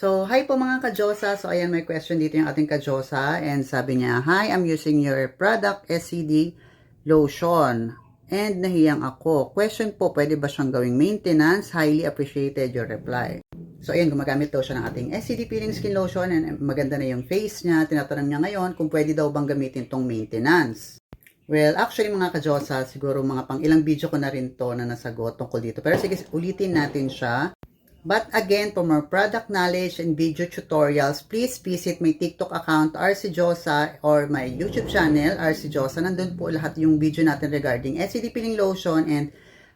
So, hi po mga ka-Diyosa. So, ayan, may question dito yung ating ka-Diyosa. And sabi niya, hi, I'm using your product, SCD Lotion. And nahiyang ako. Question po, pwede ba siyang gawing maintenance? Highly appreciated your reply. So, ayan, gumagamit daw siya ng ating SCD Peeling Skin Lotion. And maganda na yung face niya. Tinatanong niya ngayon kung pwede daw bang gamitin tong maintenance. Well, actually mga ka-Diyosa, siguro mga pang ilang video ko na rin to na nasagot tungkol dito. Pero sige, ulitin natin siya. But again, for more product knowledge and video tutorials, please visit my TikTok account, RC Josa, or my YouTube channel, RC Josa. Nandun po lahat yung video natin regarding SCD Peeling Lotion and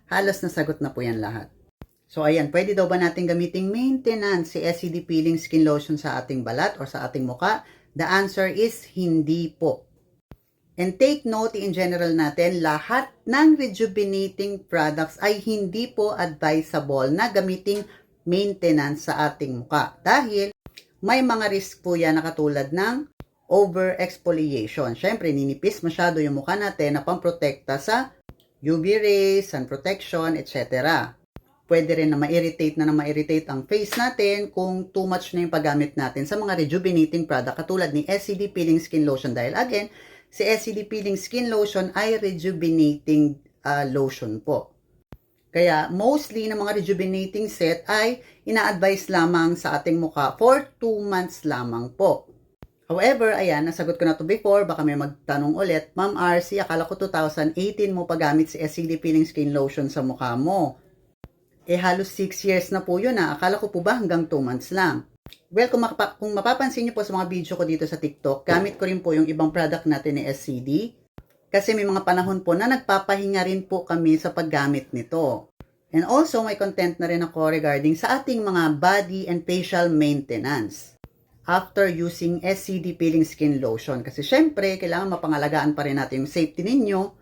halos nasagot na po yan lahat. So ayan, pwede daw ba natin gamiting maintenance si SCD Peeling Skin Lotion sa ating balat or sa ating muka? The answer is hindi po. And take note, in general natin, lahat ng rejuvenating products ay hindi po advisable na gamiting maintenance sa ating muka. Dahil may mga risk po yan na katulad ng over-exfoliation. Siyempre, ninipis masyado yung mukha natin na pamprotekta sa UV rays, sun protection, etc. Pwede rin na ma-irritate ang face natin kung too much na yung paggamit natin sa mga rejuvenating product katulad ni SCD Peeling Skin Lotion. Dahil again, si SCD Peeling Skin Lotion ay rejuvenating lotion po. Kaya mostly ng mga rejuvenating set ay ina-advise lamang sa ating mukha for 2 months lamang po. However, ayan, nasagot ko na to before, baka may magtanong ulit, Ma'am RC, akala ko 2018 mo pagamit si SCD Peeling Skin Lotion sa mukha mo. Halos 6 years na po yun akala ko po ba hanggang 2 months lang? Well, kung mapapansin niyo po sa mga video ko dito sa TikTok, gamit ko rin po yung ibang product natin ni SCD. Kasi may mga panahon po na nagpapahinga rin po kami sa paggamit nito. And also, may content na rin ako regarding sa ating mga body and facial maintenance after using SCD Peeling Skin Lotion. Kasi syempre, kailangan mapangalagaan pa rin natin yung safety ninyo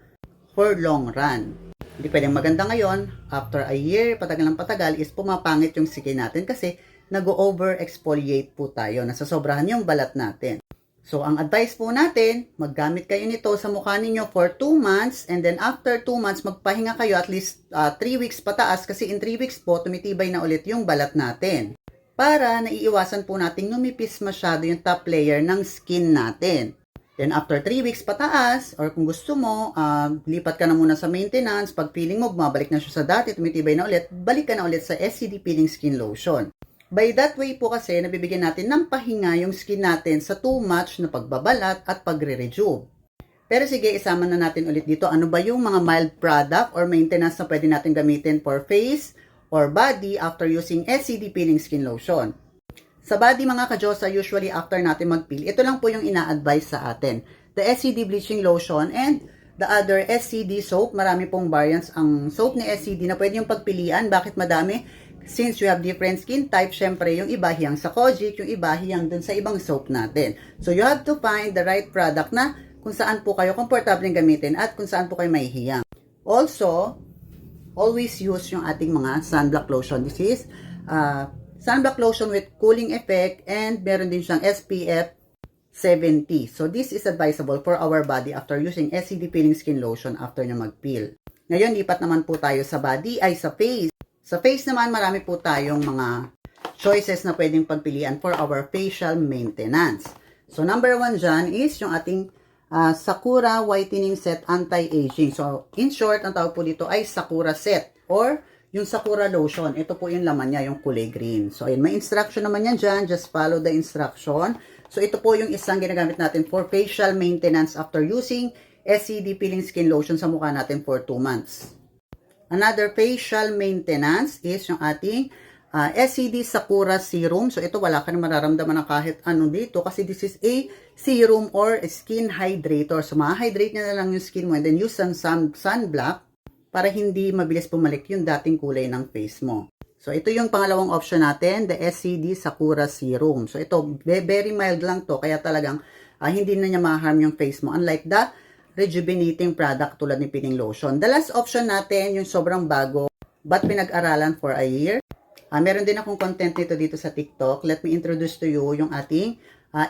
for long run. Hindi pwedeng maganda ngayon, after a year, patagal ng patagal, is pumapangit yung skin natin kasi nag-over-exfoliate po tayo, nasasobrahan yung balat natin. So, ang advice po natin, maggamit kayo nito sa mukha ninyo for 2 months and then after 2 months, magpahinga kayo at least 3 weeks pataas kasi in 3 weeks po, tumitibay na ulit yung balat natin. Para naiiwasan po natin numipis masyado yung top layer ng skin natin. Then after 3 weeks pataas, or kung gusto mo, lipat ka na muna sa maintenance, pag feeling mo, bumabalik na siya sa dati, tumitibay na ulit, balik ka na ulit sa SCD Peeling Skin Lotion. By that way po kasi, nabibigyan natin ng pahinga yung skin natin sa too much na pagbabalat at pagre-rejuve. Pero sige, isama na natin ulit dito. Ano ba yung mga mild product or maintenance na pwede natin gamitin for face or body after using SCD Peeling Skin Lotion? Sa body mga ka-Diyosa, usually after natin mag-peel, ito lang po yung ina-advise sa atin. The SCD Bleaching Lotion and the other SCD soap. Marami pong variants ang soap ni SCD na pwede yung pagpilian. Bakit madami? Since you have different skin type, syempre yung iba hiyang sa Kojic, yung iba hiyang dun sa ibang soap natin. So you have to find the right product na kung saan po kayo komportable gamitin at kung saan po kayo mahihiyang. Also, always use yung ating mga sunblock lotion. This is sunblock lotion with cooling effect and meron din siyang SPF 70. So this is advisable for our body after using SCD Peeling Skin Lotion after nyo mag-peel. Ngayon, lipat naman po tayo sa body ay sa face. Sa face naman, marami po tayong mga choices na pwedeng pagpilian for our facial maintenance. So, number 1 dyan is yung ating Sakura Whitening Set Anti-Aging. So, in short, ang tawag po dito ay Sakura Set or yung Sakura Lotion. Ito po yung laman niya, yung kulay green. So, ayun, may instruction naman yan dyan. Just follow the instruction. So, ito po yung isang ginagamit natin for facial maintenance after using SCD Peeling Skin Lotion sa mukha natin for 2 months. Another facial maintenance is yung ating SCD Sakura Serum. So, ito wala ka na mararamdaman ng kahit ano dito kasi this is a serum or a skin hydrator. So, ma-hydrate na lang yung skin mo and then use some sunblock para hindi mabilis bumalik yung dating kulay ng face mo. So, ito yung pangalawang option natin, the SCD Sakura Serum. So, ito, very mild lang to kaya talagang hindi na niya ma-harm yung face mo. Unlike the rejuvenating product tulad ni Peeling Lotion. The last option natin, yung sobrang bago, but pinag-aralan for a year. Meron din akong content dito sa TikTok. Let me introduce to you yung ating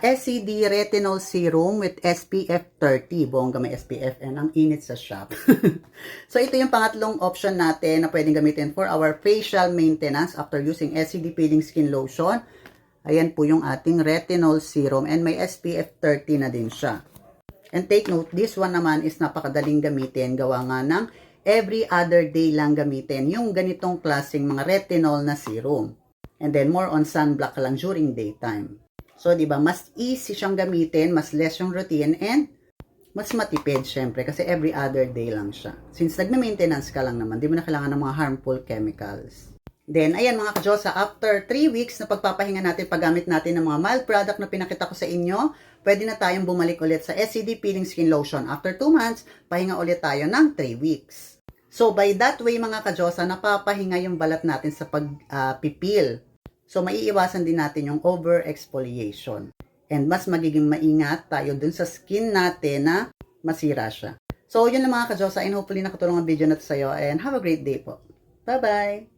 SCD Retinol Serum with SPF 30. Bongga may SPF and ang init sa shop. So, ito yung pangatlong option natin na pwedeng gamitin for our facial maintenance after using SCD Peeling Skin Lotion. Ayan po yung ating retinol serum and may SPF 30 na din siya. And take note, this one naman is napakadaling gamitin. Gawa nga ng every other day lang gamitin yung ganitong klaseng mga retinol na serum. And then more on sunblock lang during daytime. So, di ba, mas easy siyang gamitin, mas less yung routine, and mas matipid syempre kasi every other day lang siya. Since nagme-maintenance ka lang naman, di mo na kailangan ng mga harmful chemicals. Then, ayan mga ka-Diyosa, after 3 weeks na pagpapahinga natin, paggamit natin ng mga mild product na pinakita ko sa inyo, pwede na tayong bumalik ulit sa SCD Peeling Skin Lotion. After 2 months, pahinga ulit tayo ng 3 weeks. So, by that way mga ka-Diyosa, napapahinga yung balat natin sa pagpipil. So, maiiwasan din natin yung over-exfoliation. And mas magiging maingat tayo dun sa skin natin na masira siya. So, yun lang mga ka-Diyosa, and hopefully nakatulong ang video na to sa'yo. And have a great day po. Bye-bye!